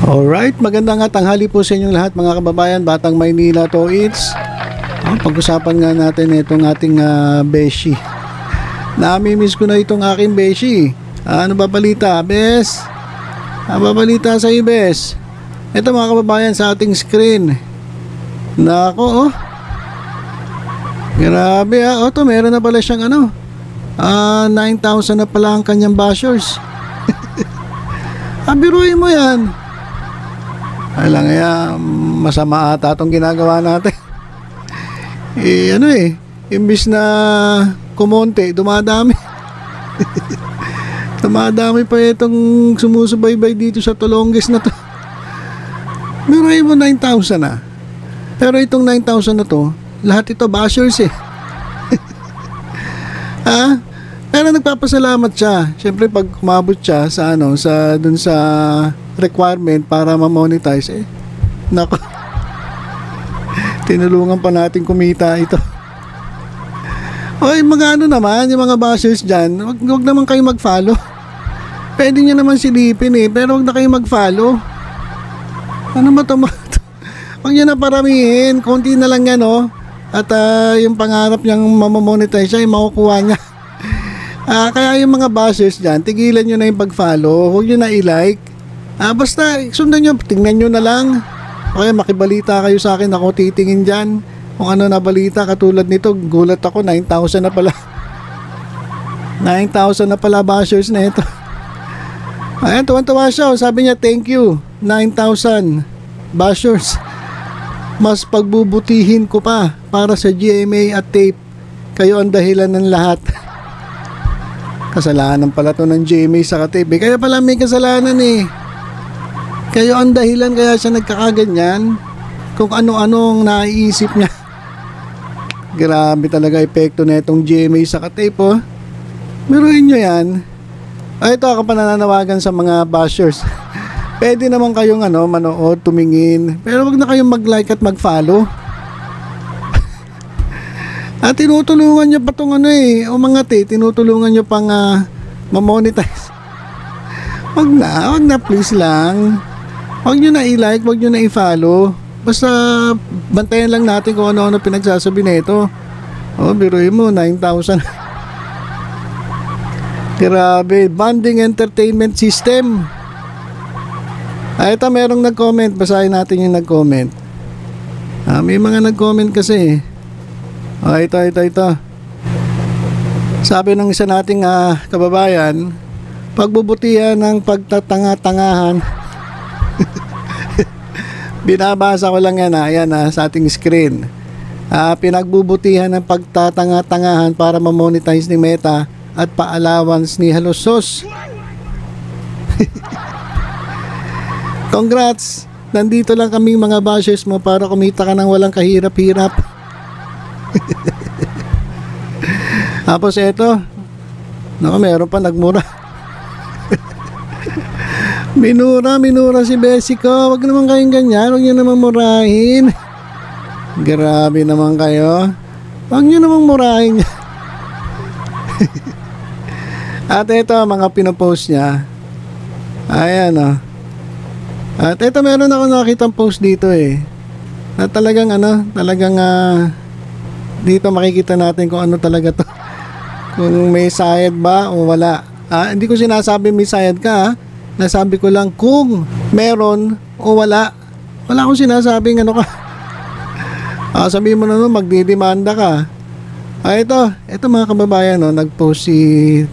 Alright, magandang tanghali po sa inyong lahat mga kababayan, Batang Maynila to it's. Pag-usapan nga natin itong ating beshi. Nami-miss ko na itong aking beshi. Ano ba balita, Bes? Ano ba balita sa iyo, Bes? Ito mga kababayan sa ating screen. Nako, oh. Grabe, to meron na pala siyang 9,000 na pala ang kanyang bashers. Biruin mo yan. Alam nga, masama ata itong ginagawa natin. Imbis na kumonte, dumadami. Dumadami pa itong sumusubaybay dito sa Tolonges na to. Biruin mo 9,000 na. Pero itong 9,000 na to, lahat ito bashers eh. Pero nagpapasalamat siya. Siyempre pag umabot siya sa dun sa requirement para ma-monetize nako. Tinulungan pa natin kumita ito. Oy, mga naman, yung mga bashers dyan, wag naman kayo mag-follow. Pwede nyo naman silipin pero wag na kayo mag-follow. Ano ba ito? Wag nyo na paramihin, konti na lang yan At yung pangarap niyang mamamonetize siya, makukuha niya. Kaya yung mga bashers dyan, tigilan nyo na yung pag-follow, huwag nyo na i-like. Basta sundan nyo, tingnan nyo na lang. Okay, makibalita kayo sa akin, ako titingin dyan kung ano na balita. Katulad nito, gulat ako, 9,000 na pala. 9,000 na pala bashers na ito. Ayan, tuwan-tuwa siya, sabi niya thank you, 9,000 bashers. Mas pagbubutihin ko pa para sa GMA at tape. Kayo ang dahilan ng lahat. Kasalanan pala to ng GMA sa tape. Kaya pala may kasalanan Kayo ang dahilan kaya siya nagkakaganyan. Kung ano-ano ang naiisip niya. Grabe talaga epekto na itong GMA sa tape Biruin nyo yan. Ito ako pa nananawagan sa mga bashers. Pwede naman kayong manood, tumingin. Pero wag na kayong mag-like at mag-follow. At tinutulungan nyo pa itong tinutulungan nyo pang ma-monetize. Wag na please lang. Wag nyo na i-like, wag nyo na i-follow. Basta bantayan lang natin kung ano-ano pinagsasabi nito. Biruin mo, 9,000. Grabe, Bonding Entertainment System. Ito merong nag-comment, basahin natin yung nag-comment. May mga nag-comment kasi ito. Sabi ng isa nating kababayan, pagbubutihan ng pagtatanga-tangahan. Binabasa ko lang yan ayan sa ating screen. Pinagbubutihan ng pagtatanga-tangahan para ma-monetize ni Meta at pa-allowance ni Halosos. Congrats! Nandito lang kaming mga bashers mo para kumita ka ng walang kahirap-hirap. Tapos eto, meron pa nagmura. Minura si Bessie ko. Wag naman kayong ganyan, wag nyo naman murahin. Grabe naman kayo. Wag nyo naman murahin. At eto mga pinopost niya. Ayan At eto meron ako nakitang post dito na talagang dito makikita natin kung ano talaga to. Kung may sayad ba o wala. Hindi ko sinasabi may sayad ka Nasabi ko lang kung meron o wala. Wala akong sinasabing ka. Sabihin mo na magdidemanda ka. Ito mga kababayan nagpost si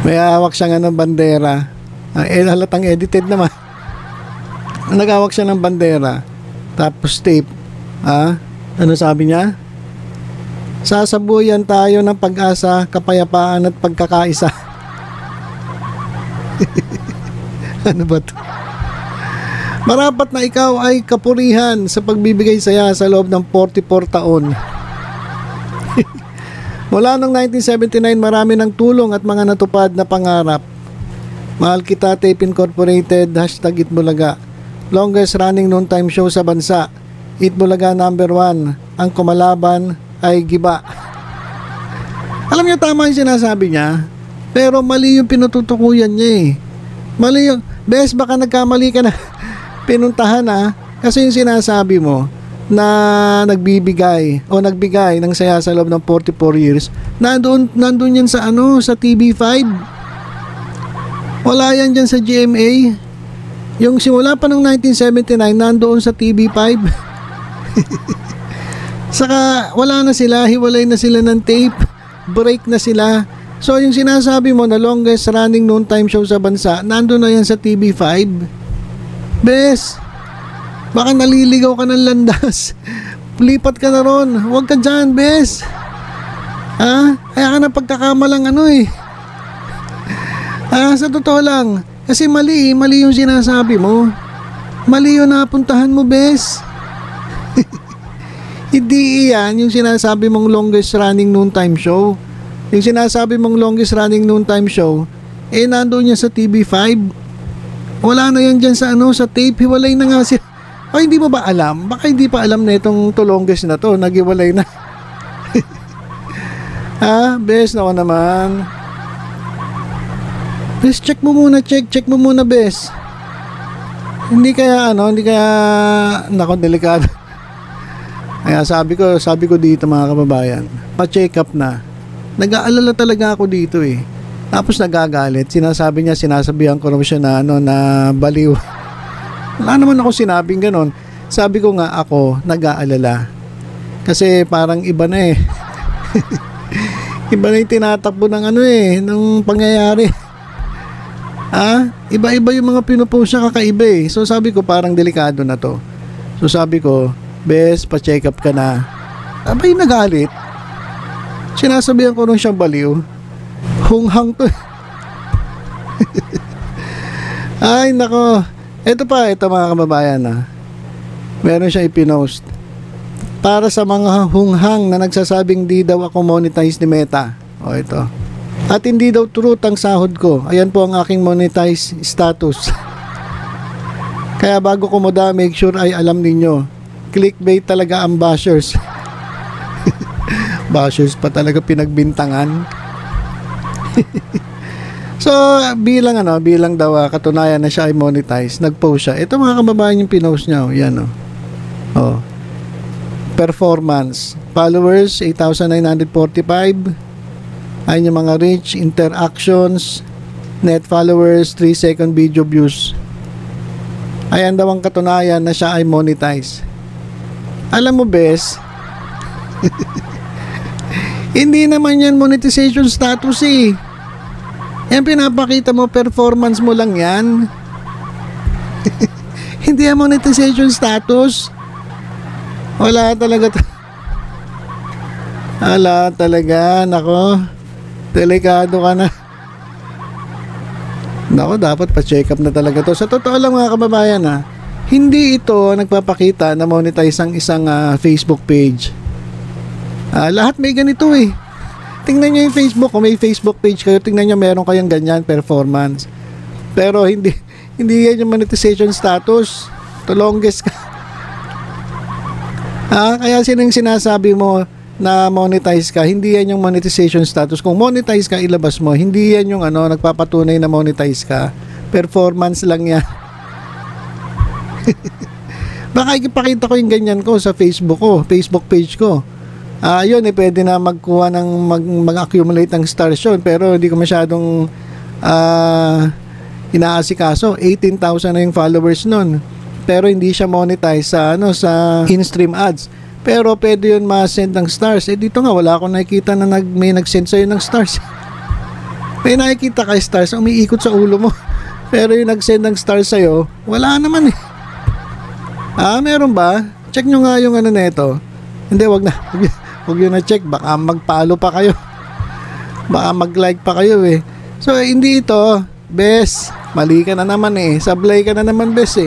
may hawak siya ng bandera. Halatang edited naman. Nagawak siya ng bandera. Tapos tape. Ano sabi niya? Sasabuyan tayo ng pag-asa, kapayapaan at pagkakaisa. Ano ba to? Marapat na ikaw ay kapurihan sa pagbibigay saya sa loob ng 44 taon. Mula noong 1979, marami ng tulong at mga natupad na pangarap. Mahal kita, Tape Incorporated, #Itbulaga. Longest running noontime show sa bansa. Itbulaga #1. Ang kumalaban ay giba. Alam niyo tama yung sinasabi niya, pero mali yung pinututukuyan niya Mali yun. Bes, baka nagkamali ka na. Pinuntahan kasi yung sinasabi mo na nagbibigay o nagbigay ng saya sa loob ng 44 years, nandun yan sa sa TV5. Wala yan dyan sa GMA. Yung simula pa ng 1979, nandoon sa TV5. Saka wala na sila, hiwalay na sila ng tape, break na sila. So yung sinasabi mo na longest running noon time show sa bansa, nandoon na yan sa TV5. Bes, baka naliligaw ka ng landas. Lipat ka na ron. Huwag ka dyan, Bes. Kaya ka na pagkakamalang sa totoo lang. Kasi mali yung sinasabi mo. Mali yung napuntahan mo, Bes. Hindi yan yung sinasabi mong longest running noon time show. Yung sinasabi mong longest running noon time show, nandoon yan sa TV5. Wala na yan dyan sa sa tape. Hiwalay na nga siya. O hindi mo ba alam? Baka hindi pa alam na itong longest na to. Naghiwalay na. Bes, nako naman. Bes, check mo muna, check mo muna, Bes. Hindi kaya nako, delikado. Kaya sabi ko dito mga kababayan, pa-check up na. Nag-aalala talaga ako dito Tapos nagagalit. Sinasabihan ko naman siya na na baliw. Wala naman ako sinabing ganon. Sabi ko nga ako nag-aalala. Kasi parang iba na iba na yung tinatakbo ng ng pangyayari. Iba-iba yung mga pinupost niya kakaiba So sabi ko parang delikado na to. So sabi ko, Bes, pa-check up ka na. Abay nagalit. Sinasabihan ko nung siyang baliw. Hunghang to. Ay nako. Ito mga kababayan meron siyang ipinost para sa mga hunghang na nagsasabing di daw ako monetize ni Meta. Ito. At hindi daw truth ang sahod ko. Ayan po ang aking monetize status. Kaya bago kumuda, make sure ay alam ninyo. Clickbait talaga ang bashers. Bashers pa talaga pinagbintangan. So bilang daw katunayan na siya ay monetize, nag-post siya. Ito mga kababayan yung pinost niya. Yan performance, followers 8,945. Ayun yung mga reach, interactions, net followers, 3-second video views. Ayan daw ang katunayan na siya ay monetize. Alam mo, Bes, hindi naman yan monetization status Yan pinapakita mo, performance mo lang yan. Hindi yan monetization status. Wala talaga. Nako, delikado ka na. Nako, dapat pa-check up na talaga to. Sa totoo lang mga kababayan hindi ito nagpapakita na monetize ang isang Facebook page. Lahat may ganito Tingnan nyo yung Facebook. Kung may Facebook page kayo, tingnan nyo meron kayong ganyan performance. Pero hindi yan yung monetization status. The longest ka. Kaya sinasabi mo na monetize ka, hindi yan yung monetization status. Kung monetize ka, ilabas mo. Hindi yan yung nagpapatunay na monetize ka. Performance lang yan. Baka ipakita ko yung ganyan ko sa Facebook page ko. Yun pwede na magkuha ng mag-accumulate ng stars yun, pero hindi ko masyadong inaasikaso. 18,000 na yung followers nun, pero hindi siya monetize sa sa in-stream ads. Pero pwede yun ma-send ng stars. Dito nga wala akong nakikita na may nag-send sa'yo ng stars. May nakikita kay stars umiikot sa ulo mo, pero yung nag-send ng stars sa'yo wala naman meron ba? Check nyo nga yung neto. Hindi, wag yun na check, baka mag-follow pa kayo, baka mag-like pa kayo So hindi ito, Bes, mali ka na naman sablay ka na naman, Bes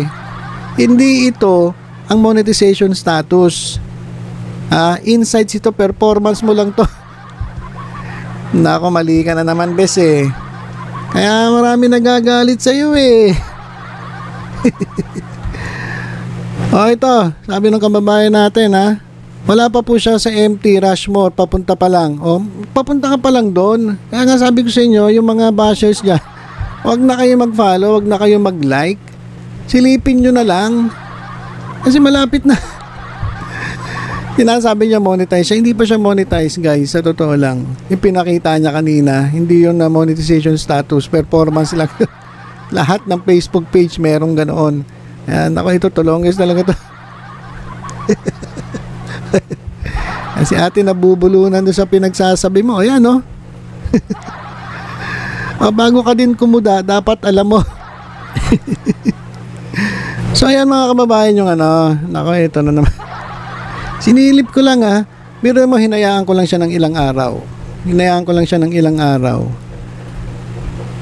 Hindi ito ang monetization status. Insights ito, performance mo lang to. Nako, mali ka na naman, Bes Kaya marami nagagalit sa iyo ito, sabi ng kababayan natin wala pa po siya sa MT Rushmore, papunta pa lang. Papunta ka pa lang doon. Kaya nga sabi ko sa inyo, yung mga bashers dyan, Wag na kayo mag-follow, wag na kayo mag-like. Silipin nyo na lang. Kasi malapit na. Sinasabi niya monetize siya. Hindi pa siya monetize, guys. Sa totoo lang. Yung pinakita niya kanina, hindi yun na monetization status. Performance lang. Lahat ng Facebook page merong ganoon. Ayan, ako ito, tulongis talaga to. Kasi ate nabubulunan doon sa pinagsasabi mo. Ayan, no? Bago ka din kumuda, dapat alam mo. So, ayan mga kababayan yung ano. Nako, ito na naman. Sinilip ko lang Biro mo, hinayaan ko lang siya ng ilang araw.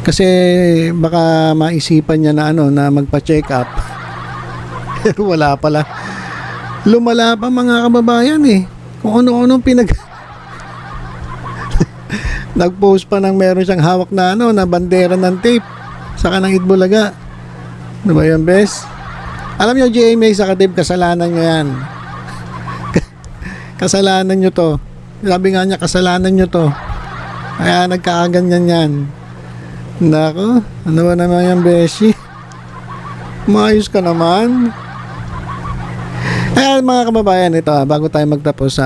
Kasi baka maisipan niya na na magpa-check up. Pero wala pala. Lumala pa mga kababayan Kung ano-anong nag-post pa ng meron siyang hawak na na bandera ng tape. Saka ng Itbulaga. Ano ba yan, bes? Alam niyo, GMA sa Dave, kasalanan niyo yan. Kasalanan nyo to. Sabi nga niya, kasalanan nyo to. Kaya nagkakaganyan yan. Nako, ano ba naman yan, Beshi? Maayos ka naman. Kaya mga kababayan, ito bago tayo magtapos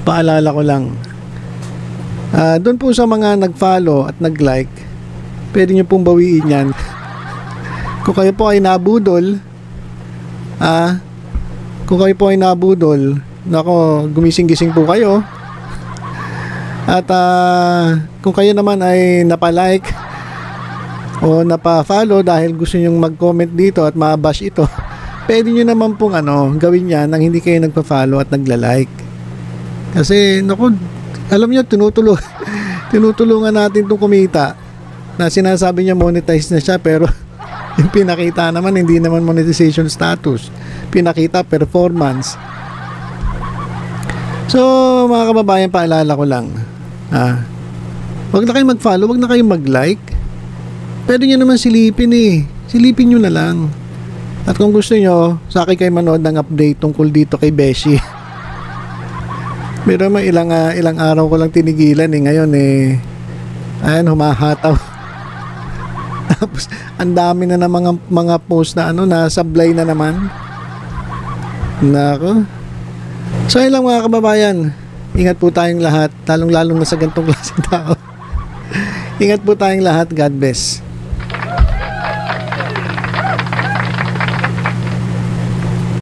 paalala ko lang. Doon po sa mga nag-follow at nag-like, pwede nyo pong bawiin yan. Kung kayo po ay nabudol, nako, gumising-gising po kayo. At kung kayo naman ay napalike o napa-follow dahil gusto nyong mag-comment dito at ma-bash ito, pwede nyo naman pong gawin yan nang hindi kayo nagpa-follow at nagla-like. Kasi nako, alam nyo, tinutulungan natin itong kumita na sinasabi niya monetize na siya, pero yung pinakita naman hindi naman monetization status, pinakita performance. So, mga kababayan, paalala ko lang. Wag na kayong mag-follow, wag na kayong mag-like. Pwede nyo naman silipin Silipin nyo na lang. At kung gusto nyo, sa akin kayo manood ng update tungkol dito kay Beshi. Pero may ilang araw ko lang tinigilan ngayon ayan, humahataw. Tapos, ang dami na ng mga post na na-sablay na naman. Nako. So yun lang mga kababayan, ingat po tayong lahat, lalong na sa ganitong klaseng tao. Ingat po tayong lahat, God bless.